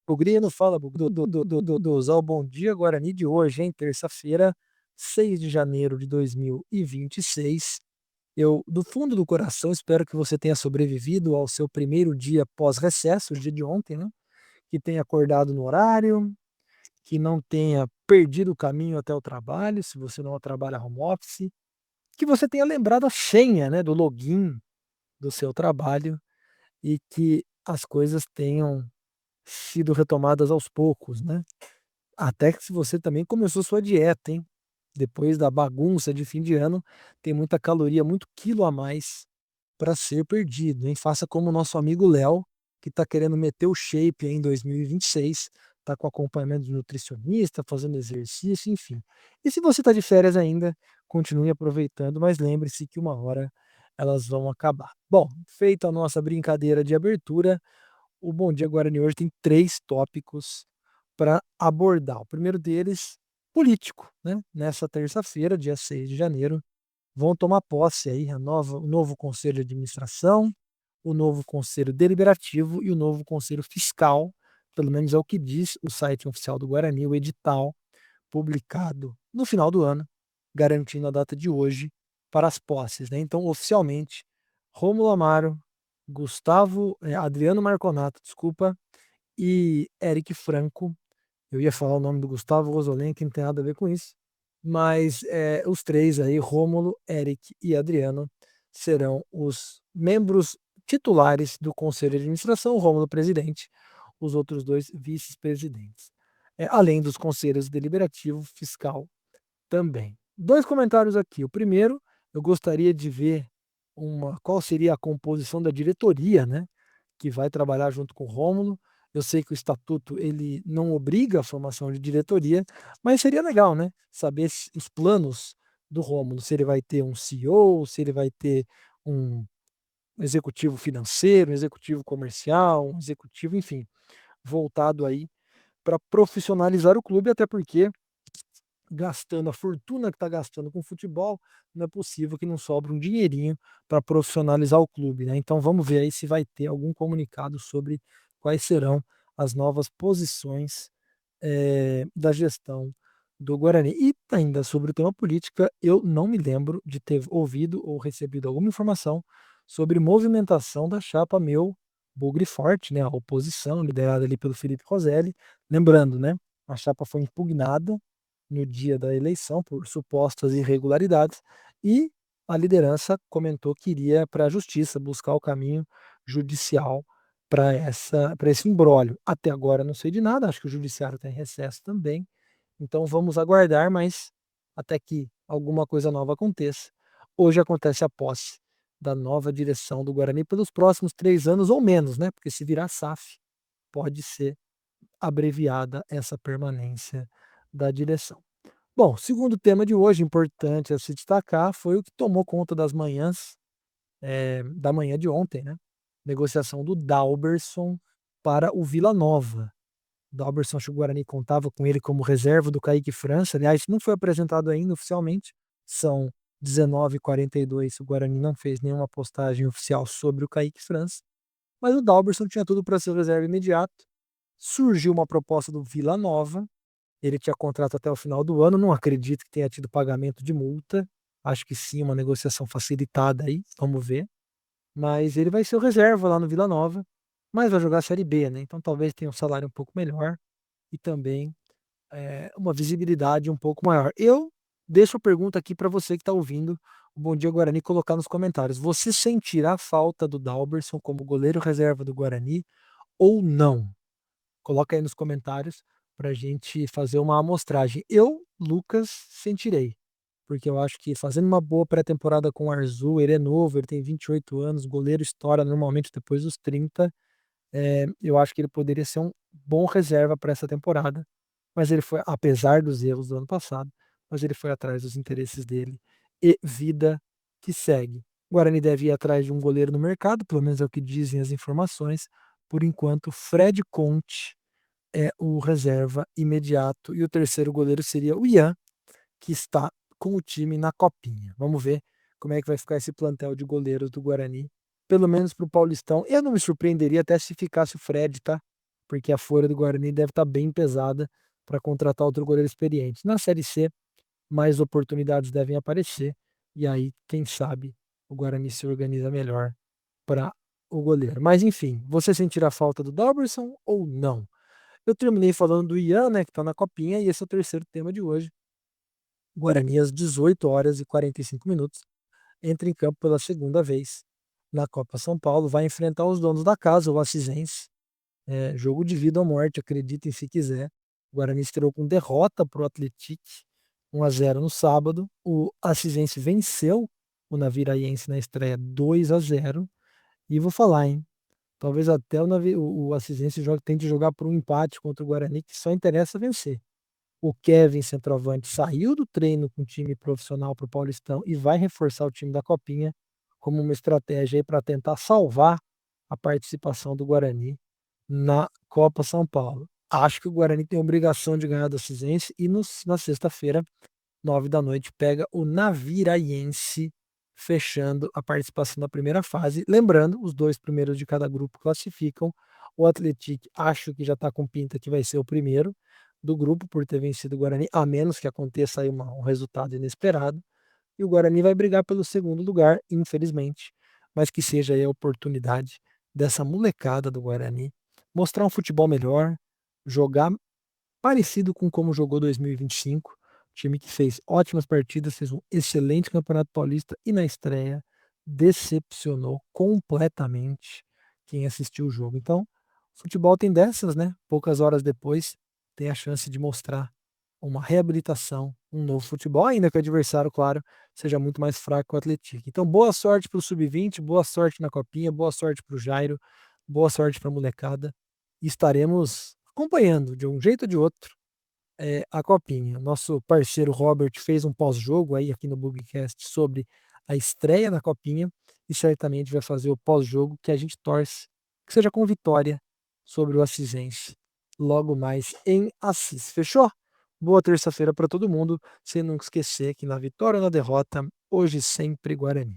Bugrino, fala do usar o Bom Dia Guarani de hoje, hein? Terça-feira, 6 de janeiro de 2026. Eu, do fundo do coração, espero que você tenha sobrevivido ao seu primeiro dia pós-recesso, o dia de ontem, né? Que tenha acordado no horário, que não tenha perdido o caminho até o trabalho, se você não trabalha home office, que você tenha lembrado a senha, né, do login do seu trabalho e que as coisas tenham sido retomadas aos poucos, né? Até que se você também começou sua dieta, hein? Depois da bagunça de fim de ano, tem muita caloria, muito quilo a mais para ser perdido, hein? Faça como o nosso amigo Léo, que está querendo meter o shape aí em 2026, está com acompanhamento de nutricionista, fazendo exercício, enfim. E se você está de férias ainda, continue aproveitando, mas lembre-se que uma hora elas vão acabar. Bom, feita a nossa brincadeira de abertura, o Bom Dia Guarani hoje tem 3 tópicos para abordar. O primeiro deles, político, né? Nessa terça-feira, dia 6 de janeiro, vão tomar posse aí o novo conselho de administração, o novo conselho deliberativo e o novo conselho fiscal, pelo menos é o que diz o site oficial do Guarani, o edital publicado no final do ano, garantindo a data de hoje para as posses, né? Então, oficialmente, Rômulo Amaro, Adriano Marconato, desculpa, e Eric Franco. Eu ia falar o nome do Gustavo Rosolém, que não tem nada a ver com isso, mas os três aí, Rômulo, Eric e Adriano, serão os membros titulares do Conselho de Administração, o Rômulo presidente, os outros dois vice-presidentes. Além dos conselhos deliberativo, fiscal também. Dois comentários aqui. O primeiro, eu gostaria de ver qual seria a composição da diretoria, né, que vai trabalhar junto com o Rômulo. Eu sei que o estatuto ele não obriga a formação de diretoria, mas seria legal, né, saber os planos do Rômulo, se ele vai ter um CEO, se ele vai ter um executivo financeiro, um executivo comercial, um executivo, enfim, voltado aí para profissionalizar o clube, até porque gastando a fortuna que está gastando com futebol, não é possível que não sobre um dinheirinho para profissionalizar o clube, né? Então vamos ver aí se vai ter algum comunicado sobre quais serão as novas posições da gestão do Guarani. E ainda sobre o tema política, eu não me lembro de ter ouvido ou recebido alguma informação sobre movimentação da chapa meu Bugre Forte, né? A oposição liderada ali pelo Felipe Roselli. Lembrando, né? A chapa foi impugnada no dia da eleição por supostas irregularidades e a liderança comentou que iria para a justiça buscar o caminho judicial para esse imbróglio. Até agora não sei de nada, acho que o judiciário está em recesso também. Então vamos aguardar, mas até que alguma coisa nova aconteça. Hoje acontece a posse da nova direção do Guarani pelos próximos 3 anos ou menos, né? Porque se virar SAF, pode ser abreviada essa permanência da direção. Bom, segundo tema de hoje, importante a se destacar, foi o que tomou conta das manhãs, da manhã de ontem, né? Negociação do Dalberson para o Vila Nova. Dalberson, acho que o Guarani contava com ele como reserva do Kaique França. Aliás, não foi apresentado ainda oficialmente. São 19h42. O Guarani não fez nenhuma postagem oficial sobre o Kaique França. Mas o Dalberson tinha tudo para ser reserva imediato. Surgiu uma proposta do Vila Nova. Ele tinha contrato até o final do ano. Não acredito que tenha tido pagamento de multa. Acho que sim, uma negociação facilitada aí. Vamos ver. Mas ele vai ser o reserva lá no Vila Nova. Mas vai jogar a Série B, né? Então talvez tenha um salário um pouco melhor e também uma visibilidade um pouco maior. Eu deixo a pergunta aqui para você que está ouvindo o Bom Dia Guarani colocar nos comentários. Você sentirá a falta do Dalberson como goleiro reserva do Guarani ou não? Coloca aí nos comentários para a gente fazer uma amostragem. Eu, Lucas, sentirei, porque eu acho que fazendo uma boa pré-temporada com o Arzu, ele é novo, ele tem 28 anos, goleiro estoura normalmente depois dos 30. Eu acho que ele poderia ser um bom reserva para essa temporada, mas ele foi, apesar dos erros do ano passado, mas ele foi atrás dos interesses dele e vida que segue. O Guarani deve ir atrás de um goleiro no mercado, pelo menos é o que dizem as informações. Por enquanto, Fred Conte é o reserva imediato e o terceiro goleiro seria o Ian, que está com o time na copinha. Vamos ver como é que vai ficar esse plantel de goleiros do Guarani, pelo menos para o Paulistão. Eu não me surpreenderia até se ficasse o Fred, tá? porque a folha do Guarani deve estar bem pesada para contratar outro goleiro experiente. Na Série C, mais oportunidades devem aparecer, e aí, quem sabe, o Guarani se organiza melhor para o goleiro. Mas enfim, você sentirá falta do Dalberson ou não? Eu terminei falando do Ian, né, que está na copinha, e esse é o terceiro tema de hoje. Guarani, às 18 horas e 45 minutos, entra em campo pela segunda vez na Copa São Paulo, vai enfrentar os donos da casa, o Acisense. Jogo de vida ou morte, acreditem se quiser. O Guarani estreou com derrota para o Atlético, 1-0 no sábado. O Acisense venceu o Naviraense na estreia 2-0. E vou falar, hein? Talvez até o Acisense tente jogar por um empate contra o Guarani, que só interessa vencer. O Kevin, centroavante, saiu do treino com o time profissional para o Paulistão e vai reforçar o time da Copinha como uma estratégia para tentar salvar a participação do Guarani na Copa São Paulo. Acho que o Guarani tem a obrigação de ganhar do Cisense e na sexta-feira, 9 da noite, pega o Naviraense, fechando a participação na primeira fase. Lembrando, os 2 primeiros de cada grupo classificam. O Atlético acho que já está com pinta que vai ser o primeiro do grupo por ter vencido o Guarani, a menos que aconteça aí um resultado inesperado. E o Guarani vai brigar pelo segundo lugar, infelizmente, mas que seja aí a oportunidade dessa molecada do Guarani mostrar um futebol melhor, jogar parecido com como jogou 2025, time que fez ótimas partidas, fez um excelente Campeonato Paulista e na estreia decepcionou completamente quem assistiu o jogo. Então, o futebol tem dessas, né? Poucas horas depois tem a chance de mostrar uma reabilitação, um novo futebol, ainda que o adversário, claro, seja muito mais fraco que o Atlético. Então, boa sorte para o Sub-20, boa sorte na Copinha, boa sorte para o Jairo, boa sorte para a molecada. E estaremos acompanhando, de um jeito ou de outro, a Copinha. Nosso parceiro Robert fez um pós-jogo aí aqui no Bugcast sobre a estreia da Copinha e certamente vai fazer o pós-jogo que a gente torce que seja com vitória sobre o Assisense logo mais em Assis. Fechou? Boa terça-feira para todo mundo, sem nunca esquecer que na vitória ou na derrota, hoje sempre Guarani.